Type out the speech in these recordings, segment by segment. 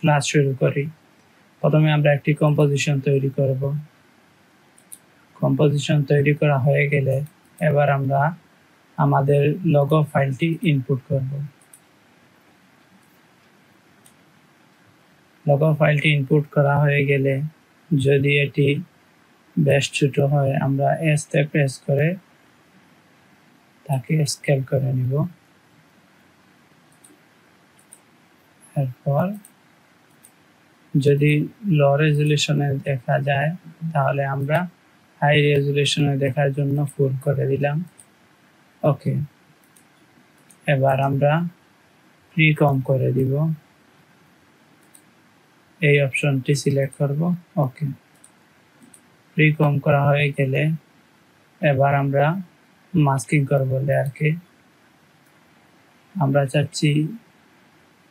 Class শুরু করি। প্রথমে আমরা একটি কম্পোজিশন তৈরি করব। কম্পোজিশন তৈরি করা হয়ে গেলে এবার আমরা আমাদের লোগো ফাইলটি ইনপুট করব। লোগো ফাইলটি ইনপুট করা হয়ে গেলে যদি এটি বেশ ছোট হয় আমরা এস তে প্রেস করে তাকে স্কেল করে নিব। এরপর যদি লো রেজুলেশনে দেখা যায় তাহলে আমরা হাই রেজুলেশনে দেখার জন্য ফুল করে দিলাম। ওকে, এবার আমরা প্রিকম করে দিব। এই অপশনটি সিলেক্ট করব। ওকে, প্রিকম করা হয়ে গেলে এবার আমরা মাস্কিং করব লেয়ারকে। আমরা চাচ্ছি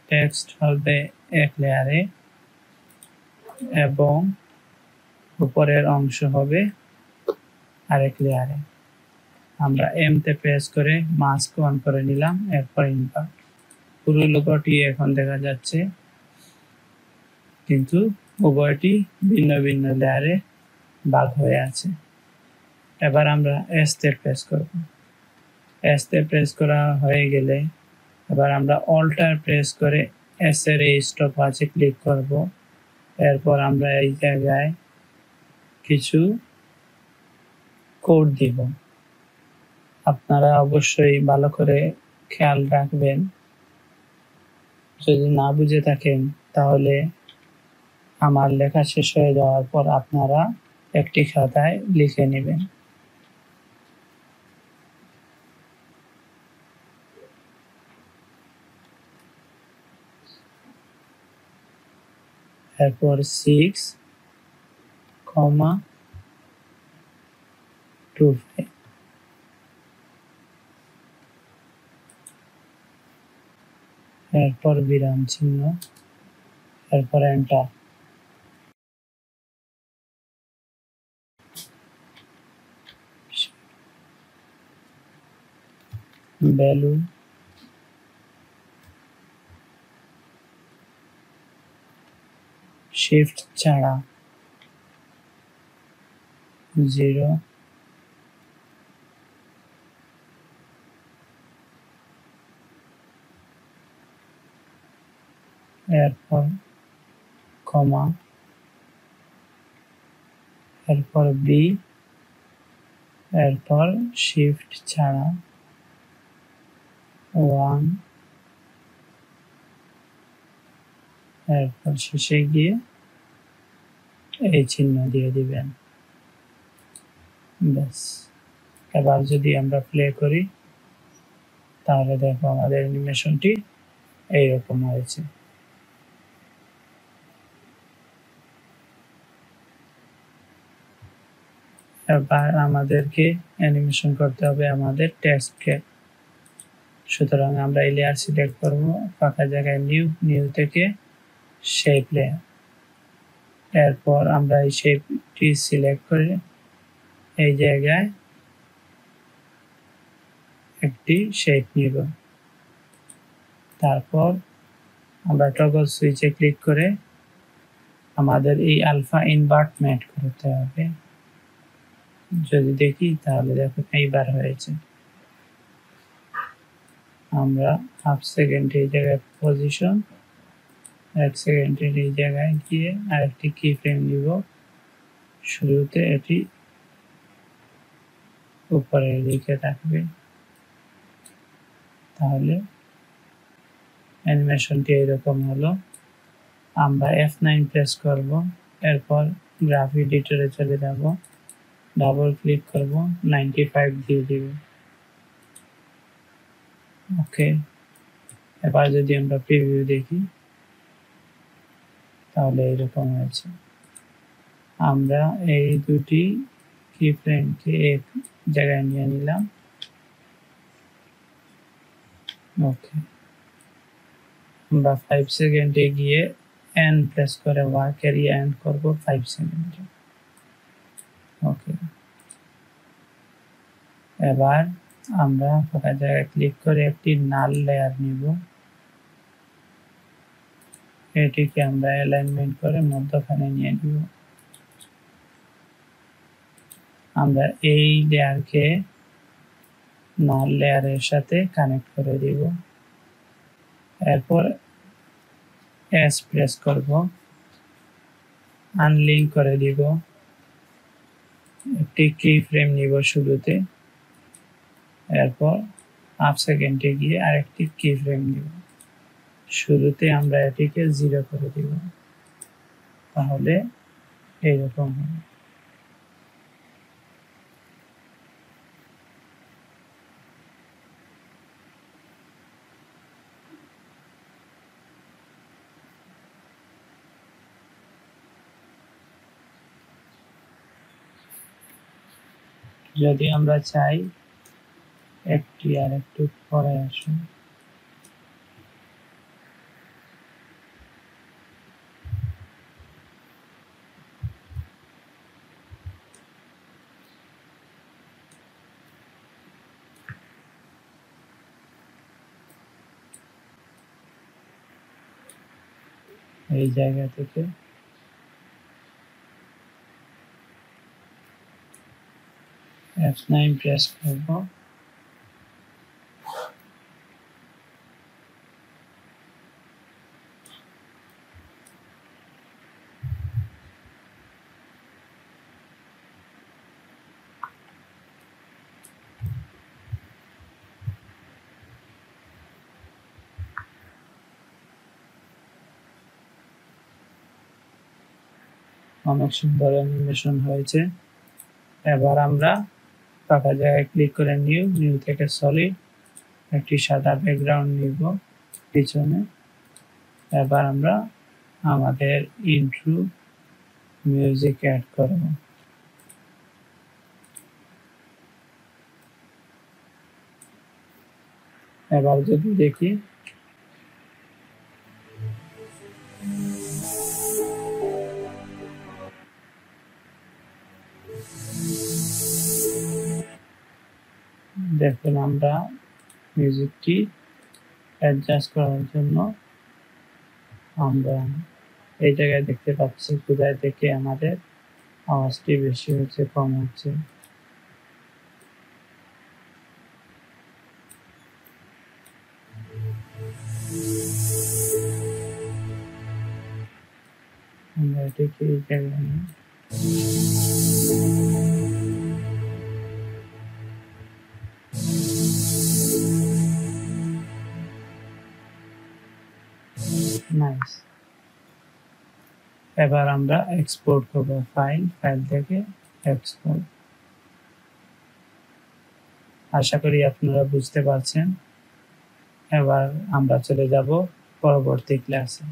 টেক্সট হবে এক লেয়ারে এবং উপরের অংশ হবে আরেক লেয়ারে। আমরা এম তে প্রেস করে মাস্ক অন করে নিলাম। এরপর ইনভার্ট। পুরো লোগোটি এখন দেখা যাচ্ছে, কিন্তু উভয়টি ভিন্ন ভিন্ন লেয়ারে ভাগ হয়ে আছে। এবার আমরা এস তে প্রেস করব। এস তে প্রেস করা হয়ে গেলে এবার আমরা অল্টার প্রেস করে এস এর এই স্টপ আছে ক্লিক করব। এরপর আমরা এই জায়গায় কিছু কোড দিব। আপনারা অবশ্যই ভালো করে খেয়াল রাখবেন। যদি না বুঝে থাকেন তাহলে আমার লেখা শেষ হয়ে যাওয়ার পর আপনারা একটি খাতায় লিখে নেবেন। এরপর 6,25 এরপর বিরাম চিহ্ন, এরপর এন্টার। ভ্যালু শিফট ছাড়া 0, এরপর কমা, এরপর বি, এরপর শিফট ছাড়া 1, এরপর শেষে গিয়ে এই চিহ্ন দিয়ে দিবেন। ব্যাস। এবার যদি আমরা প্লে করি তাহলে দেখো আমাদের অ্যানিমেশনটি এইরকম হয়েছে। এবার আমাদেরকে অ্যানিমেশন করতে হবে আমাদের টেক্সটকে। সুতরাং আমরা এই লেয়ার সিলেক্ট করব, ফাঁকা জায়গায় নিউ থেকে শেপ লেয়ার। এরপর আমরা এই শেপটি সিলেক্ট করে এই জায়গায় একটি শেপ নিব। তারপর আমরা টগল সুইচে ক্লিক করে আমাদের এই আলফা ইনভার্টমেন্ট করতে হবে। যদি দেখি তাহলে দেখো এইবার হয়েছে। আমরা হাফ সেকেন্ডে এই জায়গায় পজিশন, 1 সেকেন্ডের এই জায়গায় গিয়ে আরেকটি কি ফ্রেম নিব। শুরুতে এটি উপরের দিকে থাকবে, তাহলে অ্যানিমেশনটি এরকম হলো। আমরা F9 প্রেস করব, এরপর গ্রাফ এডিটরে চলে যাব, ডাবল ক্লিক করব, 95 দিয়ে দিব। ওকে, এবার যদি আমরা প্রিভিউ দেখি তাহলে এরকম হয়েছে। আমরা এই দুটি কি ফ্রেমকে এক জায়গায় নিয়ে নিলাম। ওকে, আমরা 5 সেকেন্ডে গিয়ে এন্ড প্রেস করে ওয়ার্ক এরিয়া এন্ড করব 5 সেকেন্ডে। ওকে, এবার আমরা ফাঁকা জায়গায় ক্লিক করে একটি নাল লেয়ার নিব। এটিকে আমরা অ্যালাইনমেন্ট করে মধ্যখানে নিয়ে নিব। আমরা এই লেয়ারকে নাল লেয়ারের সাথে কানেক্ট করে দিব। এরপর এস প্রেস করব, আনলিঙ্ক করে দিব। একটি কি ফ্রেম নিব শুরুতে, এরপর হাফ সেকেন্ডে গিয়ে আরেকটি কি ফ্রেম নিব। শুরুতে আমরা এটিকে 0 করে দিব, তাহলে এইরকম হবে। যদি আমরা চাই একটি আর একটু পরে আসুন, এই জায়গা থেকে F9 প্রেস করব, অনেক সুন্দর অ্যানিমেশন হয়েছে। এবার আমরা ফাঁকা জায়গায় ক্লিক করে নিউ থেকে সলিড একটি সাদা ব্যাকগ্রাউন্ড নিব পিছনে। এবার আমরা আমাদের ইন্ট্রো মিউজিক অ্যাড করব। এবার যদি দেখি, দেখুন আমরা মিউজিকটি অ্যাডজাস্ট করার জন্য আমরা এই জায়গায় দেখতে পাচ্ছি কোথায় থেকে আমাদের আওয়াজটি বেশি হচ্ছে কম হচ্ছে। আমরা এটিকে এই জায়গায় নিই। নাইস। এবার আমরা এক্সপোর্ট করব ফাইল থেকে এক্সপোর্ট। আশা করি আপনারা বুঝতে পারছেন। এবার আমরা চলে যাব পরবর্তী ক্লাসে।